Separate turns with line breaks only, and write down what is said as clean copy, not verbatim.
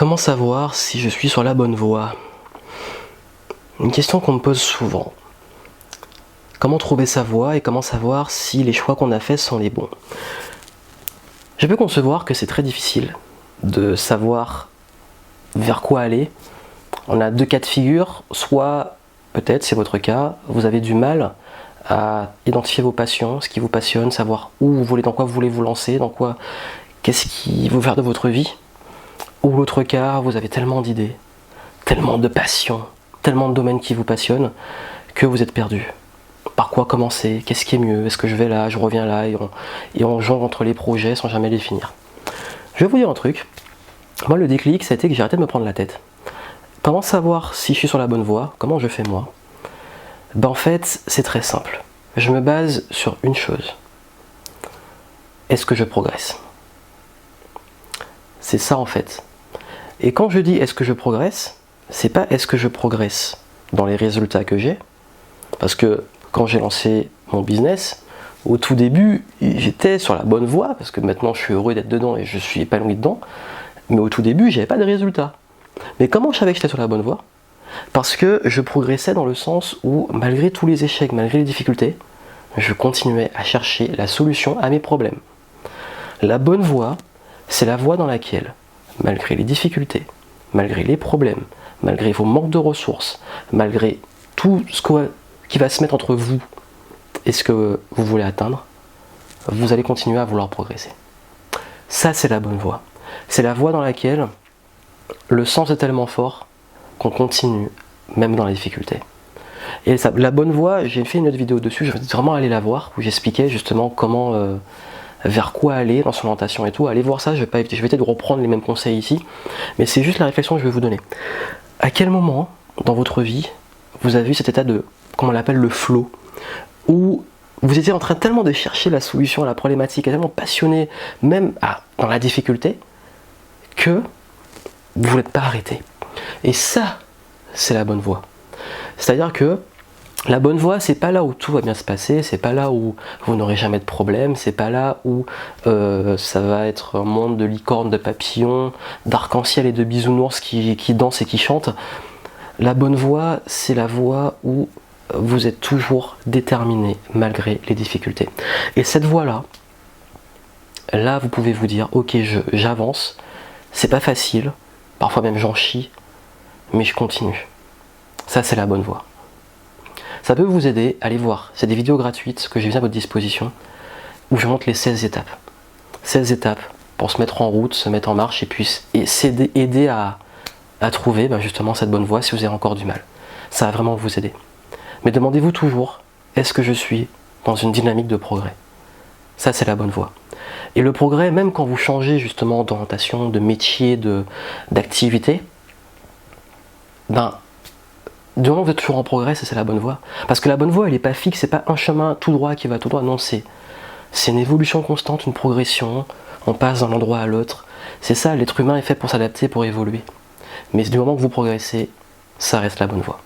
Comment savoir si je suis sur la bonne voie? Une question qu'on me pose souvent. Comment trouver sa voie et comment savoir si les choix qu'on a faits sont les bons? Je peux concevoir que c'est très difficile de savoir vers quoi aller. On a deux cas de figure, soit, peut-être c'est votre cas, vous avez du mal à identifier vos passions, ce qui vous passionne, savoir où vous voulez, dans quoi vous voulez vous lancer, qu'est-ce qui vous faire de votre vie. Ou l'autre cas, vous avez tellement d'idées, tellement de passions, tellement de domaines qui vous passionnent, que vous êtes perdu. Par quoi commencer? Qu'est-ce qui est mieux? Est-ce que je vais là, je reviens là, et on jongle entre les projets sans jamais les finir. Je vais vous dire un truc. Moi, le déclic, ça a été que j'ai arrêté de me prendre la tête. Comment savoir si je suis sur la bonne voie? Comment je fais moi? En fait, c'est très simple. Je me base sur une chose. Est-ce que je progresse? C'est ça en fait. Et quand je dis est-ce que je progresse, c'est pas est-ce que je progresse dans les résultats que j'ai, parce que quand j'ai lancé mon business, au tout début, j'étais sur la bonne voie, parce que maintenant je suis heureux d'être dedans et je suis épanoui dedans, mais au tout début, j'avais pas de résultats. Mais comment je savais que j'étais sur la bonne voie? Parce que je progressais dans le sens où, malgré tous les échecs, malgré les difficultés, je continuais à chercher la solution à mes problèmes. La bonne voie, c'est la voie dans laquelle, malgré les difficultés, malgré les problèmes, malgré vos manques de ressources, malgré tout ce qui va se mettre entre vous et ce que vous voulez atteindre, vous allez continuer à vouloir progresser. Ça, c'est la bonne voie. C'est la voie dans laquelle le sens est tellement fort qu'on continue, même dans les difficultés. Et ça, la bonne voie, j'ai fait une autre vidéo dessus, je vais vraiment aller la voir, où j'expliquais justement comment, vers quoi aller dans son orientation et tout. Allez voir ça, je vais essayer de reprendre les mêmes conseils ici, mais c'est juste la réflexion que je vais vous donner. À quel moment dans votre vie vous avez eu cet état de, comment on l'appelle, le flow, où vous étiez en train tellement de chercher la solution à la problématique, tellement passionné, même dans la difficulté, que vous n'êtes pas arrêté. Et ça, c'est la bonne voie. C'est-à-dire que la bonne voie, c'est pas là où tout va bien se passer, c'est pas là où vous n'aurez jamais de problème, c'est pas là où ça va être un monde de licornes, de papillons, d'arc-en-ciel et de bisounours qui dansent et qui chantent. La bonne voie, c'est la voie où vous êtes toujours déterminé malgré les difficultés. Et cette voie-là, là vous pouvez vous dire, ok, j'avance, c'est pas facile, parfois même j'en chie, mais je continue. Ça, c'est la bonne voie. Ça peut vous aider, allez voir, c'est des vidéos gratuites que j'ai mis à votre disposition, où je montre les 16 étapes. 16 étapes pour se mettre en route, se mettre en marche, et puis aider à trouver justement cette bonne voie si vous avez encore du mal. Ça va vraiment vous aider. Mais demandez-vous toujours, est-ce que je suis dans une dynamique de progrès? Ça, c'est la bonne voie. Et le progrès, même quand vous changez justement d'orientation, de métier, d'activité, du moment que vous êtes toujours en progrès, c'est la bonne voie. Parce que la bonne voie, elle n'est pas fixe, c'est pas un chemin tout droit qui va tout droit, non, c'est une évolution constante, une progression, on passe d'un endroit à l'autre. C'est ça, l'être humain est fait pour s'adapter, pour évoluer. Mais du moment que vous progressez, ça reste la bonne voie.